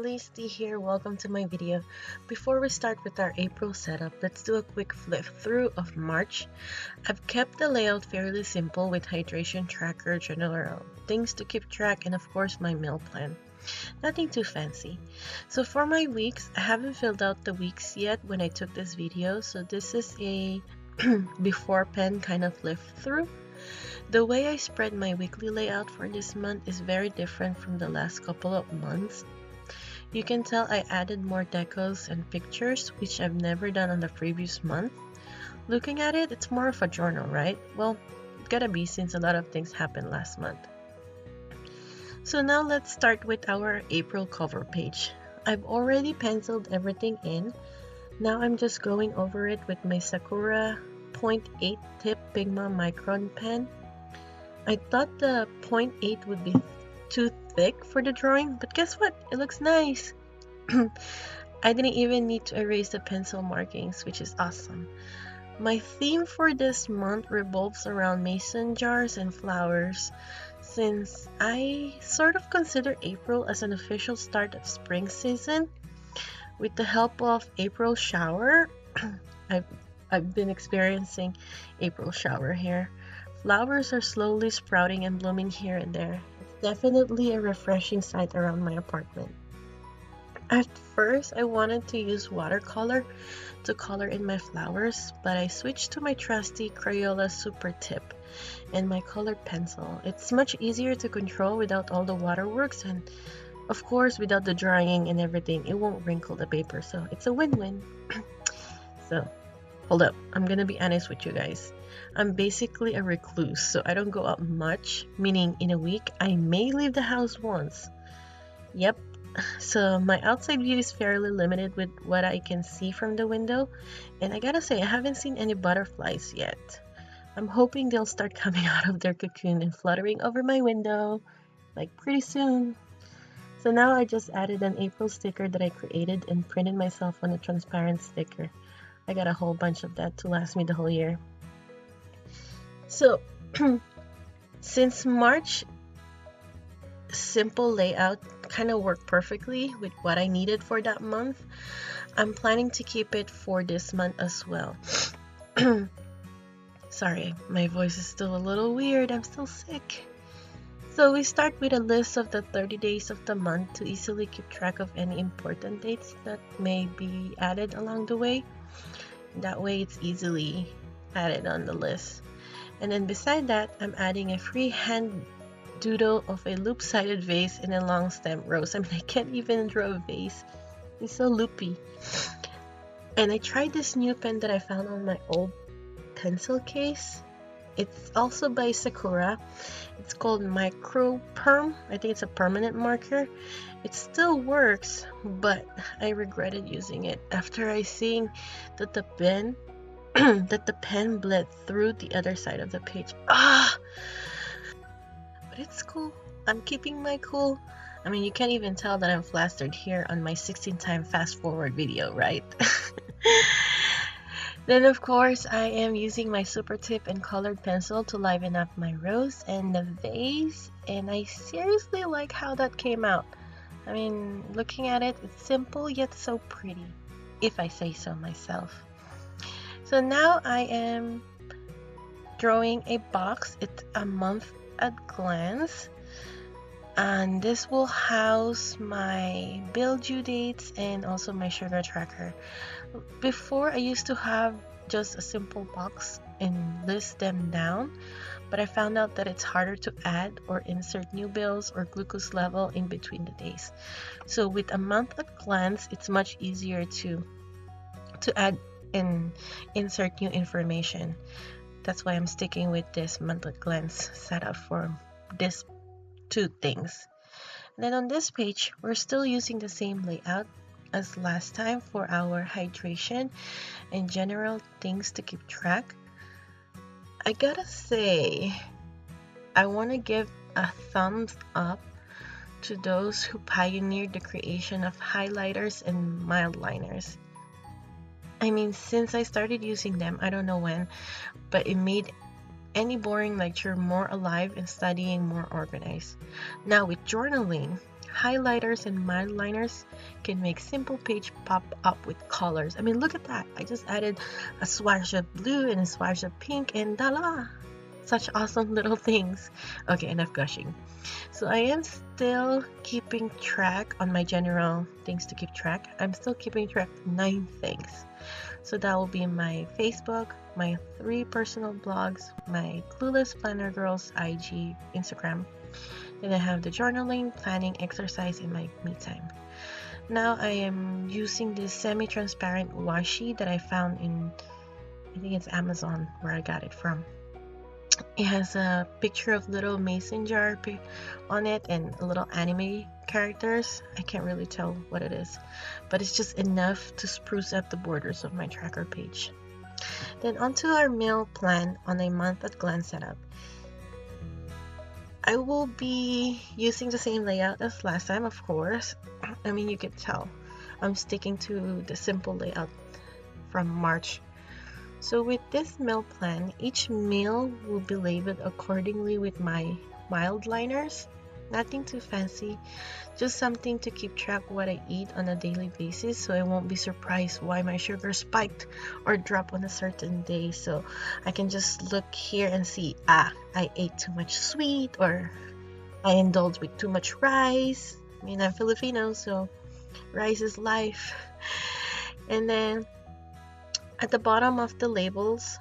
lovelies, T here. Welcome to my video. Before we start with our April setup, let's do a quick flip through of March. I've kept the layout fairly simple with hydration tracker, general things to keep track, and of course my meal plan. Nothing too fancy. So for my weeks, I haven't filled out the weeks yet when I took this video, so this is a before pen kind of flip through. The way I spread my weekly layout for this month is very different from the last couple of months. You can tell I added more decos and pictures, which I've never done on the previous month. Looking at it, it's more of a journal, right? Well, it gotta be since a lot of things happened last month. So now let's start with our April cover page. I've already penciled everything in. Now I'm just going over it with my Sakura 0.8 tip Pigma Micron pen. I thought the 0.8 would be too thick for the drawing, but guess what? It looks nice. I didn't even need to erase the pencil markings, which is awesome. My theme for this month revolves around mason jars and flowers, since I sort of consider April as an official start of spring season. With the help of April shower, I've been experiencing April shower here. Flowers are slowly sprouting and blooming here and there. It's definitely a refreshing sight around my apartment. At first, I wanted to use watercolor to color in my flowers, but I switched to my trusty Crayola Super Tip and my colored pencil. It's much easier to control without all the waterworks, and of course without the drying and everything. It won't wrinkle the paper, so it's a win-win. So hold up, I'm gonna be honest with you guys. I'm basically a recluse, so I don't go out much, meaning in a week I may leave the house once. Yep, so my outside view is fairly limited with what I can see from the window, and I gotta say I haven't seen any butterflies yet. I'm hoping they'll start coming out of their cocoon and fluttering over my window like pretty soon. So now I just added an April sticker that I created and printed myself on a transparent sticker. I got a whole bunch of that to last me the whole year. So since March simple layout kind of worked perfectly with what I needed for that month, I'm planning to keep it for this month as well. Sorry, my voice is still a little weird. I'm still sick. So we start with a list of the 30 days of the month to easily keep track of any important dates that may be added along the way. That way it's easily added on the list. And then beside that, I'm adding a freehand doodle of a loop-sided vase and a long stem rose. I mean, I can't even draw a vase. It's so loopy. And I tried this new pen that I found on my old pencil case. It's also by Sakura. It's called Micro Perm. I think it's a permanent marker. It still works, but I regretted using it after I seen that the pen bled through the other side of the page. But it's cool. I'm keeping my cool. I mean, you can't even tell that I'm flustered here on my 16-time fast forward video, right? Then of course I am using my super tip and colored pencil to liven up my rose and the vase, and I seriously like how that came out. I mean, looking at it, it's simple yet so pretty, if I say so myself. So now I am drawing a box. It's a month at glance, and this will house my bill due dates and also my sugar tracker. Before I used to have just a simple box and list them down, but I found out that it's harder to add or insert new bills or glucose level in between the days. So with a month at glance, it's much easier to add and insert new information. That's why I'm sticking with this month at glance setup for these two things. And then on this page, we're still using the same layout as last time for our hydration and general things to keep track. I gotta say, I want to give a thumbs up to those who pioneered the creation of highlighters and mild liners. I mean, since I started using them, I don't know when, but it made any boring lecture more alive and studying more organized. Now with journaling, highlighters and mild liners can make simple page pop up with colors. I mean, look at that. I just added a swatch of blue and a swatch of pink, and voila! Such awesome little things. Okay, enough gushing. So I am still keeping track on my general things to keep track. I'm still keeping track of 9 things. So that will be my Facebook, my 3 personal blogs, my Clueless Planner Girls IG, Instagram. Then I have the journaling, planning, exercise, and my me time. Now I am using this semi-transparent washi that I found in, I think it's Amazon where I got it from. It has a picture of little mason jar on it and little anime characters. I can't really tell what it is, but it's just enough to spruce up the borders of my tracker page. Then onto our meal plan on a month at glance setup. I will be using the same layout as last time, of course. I mean, you can tell I'm sticking to the simple layout from March. So with this meal plan, each meal will be labeled accordingly with my mild liners. Nothing too fancy, just something to keep track of what I eat on a daily basis so I won't be surprised why my sugar spiked or dropped on a certain day. So I can just look here and see, I ate too much sweet, or I indulged with too much rice. I mean, I'm Filipino, so rice is life. And then at the bottom of the labels,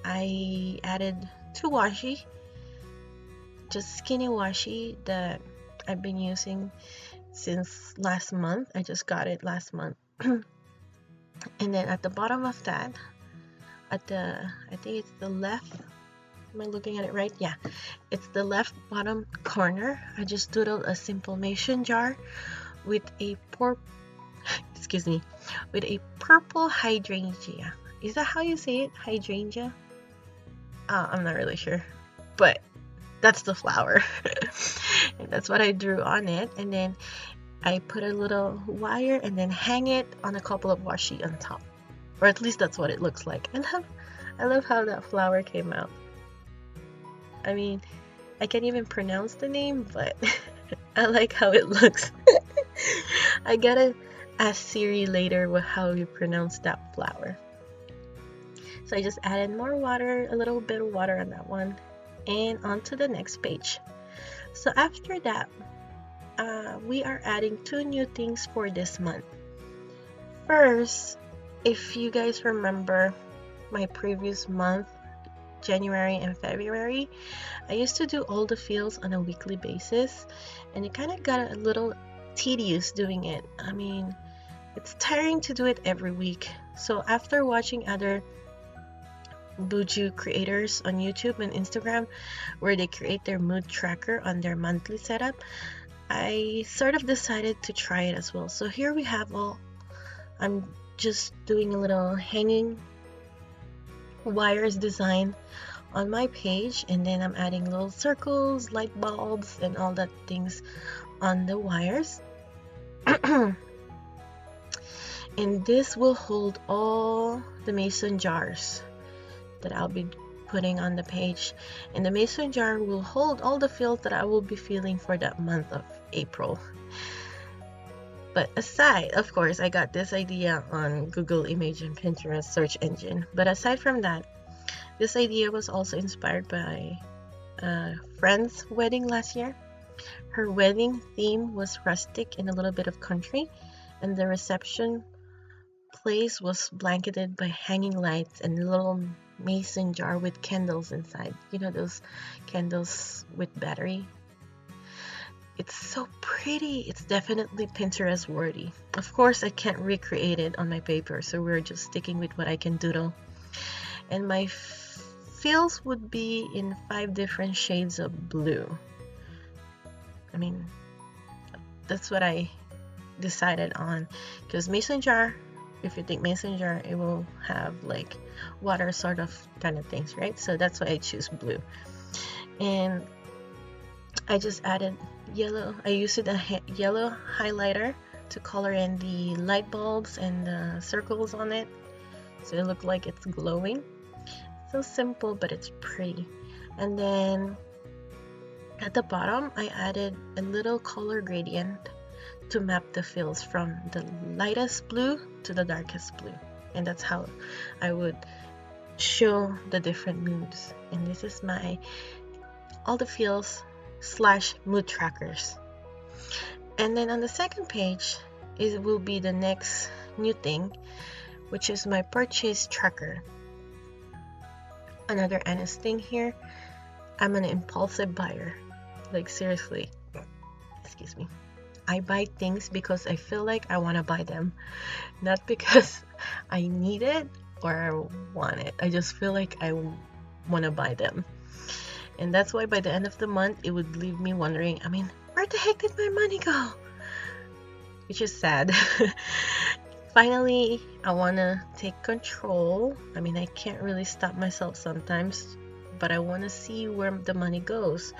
I added 2 washi, just skinny washi that I've been using since last month. I just got it last month. And then at the bottom of that, I think it's the left, am I looking at it right? Yeah, it's the left bottom corner. I just doodled a simple mason jar with a with a purple hydrangea. Is that how you say it? Hydrangea? I'm not really sure, but that's the flower. And that's what I drew on it. And then I put a little wire and then hang it on a couple of washi on top, or at least that's what it looks like. I love how that flower came out. I mean, I can't even pronounce the name, but I like how it looks. I gotta ask Siri later how you pronounce that flower. So I just added more water, a little bit of water on that one, and on to the next page. So after that, we are adding 2 new things for this month. First, if you guys remember my previous month, January and February, I used to do all the fields on a weekly basis, and it kind of got a little tedious doing it. I mean, it's tiring to do it every week. So after watching other Buju creators on YouTube and Instagram where they create their mood tracker on their monthly setup, I sort of decided to try it as well. So here we have I'm just doing a little hanging wires design on my page, and then I'm adding little circles, light bulbs, and all that things on the wires. And this will hold all the mason jars that I'll be putting on the page, and the mason jar will hold all the fields that I will be feeling for that month of April. But aside, of course, I got this idea on Google Image and Pinterest search engine, but aside from that, this idea was also inspired by a friend's wedding last year. Her wedding theme was rustic and a little bit of country, and the reception place was blanketed by hanging lights and a little mason jar with candles inside. You know, those candles with battery. It's so pretty. It's definitely Pinterest worthy. Of course, I can't recreate it on my paper, so we're just sticking with what I can doodle. And my feels would be in 5 different shades of blue. I mean, that's what I decided on, because mason jar, if you think mason jar, it will have like water sort of kind of things, right? So that's why I choose blue. And I just added yellow. I used a yellow highlighter to color in the light bulbs and the circles on it, so it looked like it's glowing. So simple, but it's pretty. And then At the bottom, I added a little color gradient to map the fills from the lightest blue to the darkest blue. And that's how I would show the different moods. And this is my all the feels / mood trackers. And then on the second page, it will be the next new thing, which is my purchase tracker. Another honest thing here, I'm an impulsive buyer. Like seriously, excuse me. I buy things because I feel like I want to buy them, not because I need it or I want it. I just feel like I want to buy them. And that's why by the end of the month, it would leave me wondering, where the heck did my money go? Which is sad. Finally, I want to take control. I can't really stop myself sometimes, but I want to see where the money goes.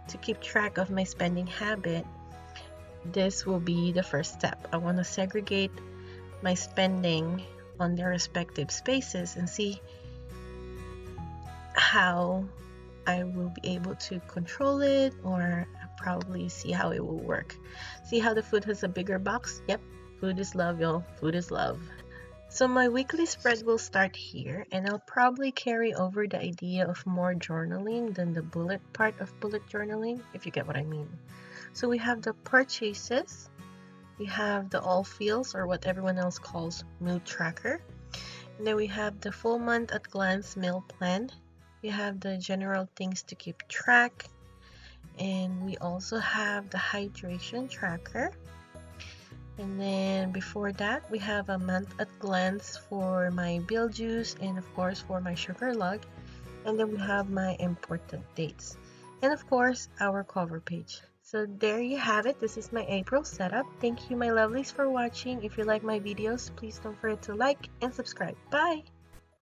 To keep track of my spending habit, this will be the first step. I want to segregate my spending on their respective spaces and see how I will be able to control it, or probably see how it will work. See how the food has a bigger box? Yep, food is love, y'all. Food is love. So my weekly spread will start here, and I'll probably carry over the idea of more journaling than the bullet part of bullet journaling, if you get what I mean. So we have the purchases, we have the all feels, or what everyone else calls mood tracker, and then we have the full month at glance meal plan. We have the general things to keep track, and we also have the hydration tracker. And then before that, we have a month at glance for my bill juice, and of course for my sugar log. And then we have my important dates, and of course our cover page. So there you have it. This is my April setup. Thank you, my lovelies, for watching. If you like my videos, please don't forget to like and subscribe. Bye!